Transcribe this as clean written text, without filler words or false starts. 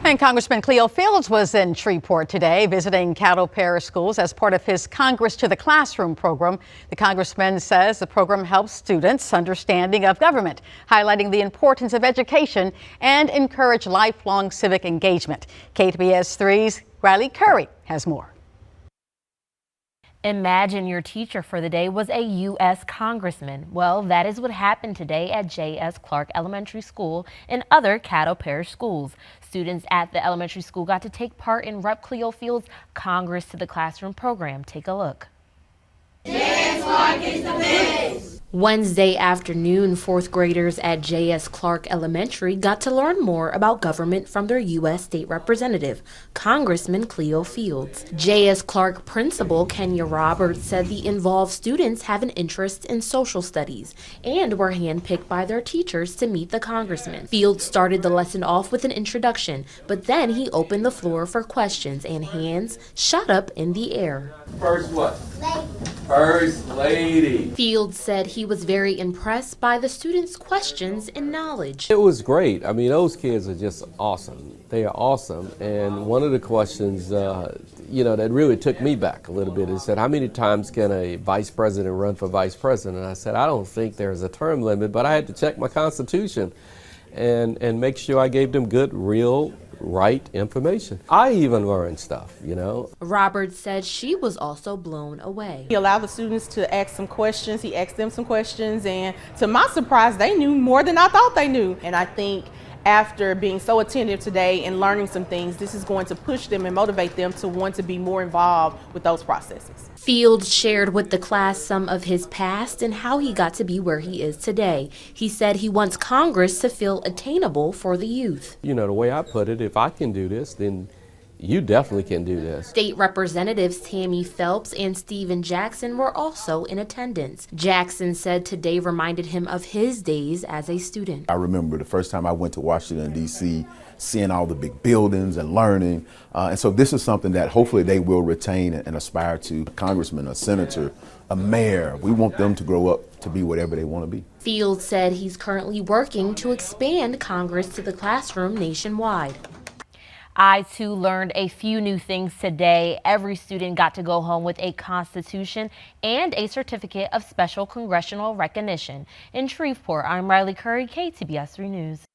And Congressman Cleo Fields was in Shreveport today visiting Caddo Parish schools as part of his Congress to the Classroom program. The congressman says the program helps students' understanding of government, highlighting the importance of education and encourage lifelong civic engagement. KTBS 3's Riley Curry has more. Imagine your teacher for the day was a U.S. congressman. Well, that is what happened today at J.S. Clark Elementary School and other Caddo Parish schools. Students at the elementary school got to take part in Rep. Cleo Fields' Congress to the Classroom program. Take a look. J.S. Clark is the best. Wednesday afternoon, fourth graders at J.S. Clark Elementary got to learn more about government from their U.S. State Representative, Congressman Cleo Fields. J.S. Clark Principal Kenya Roberts said the involved students have an interest in social studies and were handpicked by their teachers to meet the congressman. Fields started the lesson off with an introduction, but then he opened the floor for questions and hands shot up in the air. First what? First Lady. Fields said he was very impressed by the students' questions and knowledge. It was great. I mean, those kids are just awesome. They are awesome. And one of the questions, that really took me back a little bit is said, how many times can a vice president run for vice president? And I said, I don't think there's a term limit, but I had to check my Constitution and make sure I gave them good, real, right information. I even learned stuff, Roberts said she was also blown away. He allowed the students to ask some questions. He asked them some questions, and to my surprise, they knew more than I thought they knew. And I think after being so attentive today and learning some things, this is going to push them and motivate them to want to be more involved with those processes. Fields shared with the class some of his past and how he got to be where he is today. He said he wants Congress to feel attainable for the youth. The way I put it, if I can do this, then you definitely can do this. State Representatives Tammy Phelps and Stephen Jackson were also in attendance. Jackson said today reminded him of his days as a student. I remember the first time I went to Washington, D.C., seeing all the big buildings and learning. And so this is something that hopefully they will retain and aspire to. A congressman, a senator, a mayor, we want them to grow up to be whatever they want to be. Fields said he's currently working to expand Congress to the classroom nationwide. I, too, learned a few new things today. Every student got to go home with a Constitution and a certificate of special congressional recognition. In Shreveport, I'm Riley Curry, KTBS 3 News.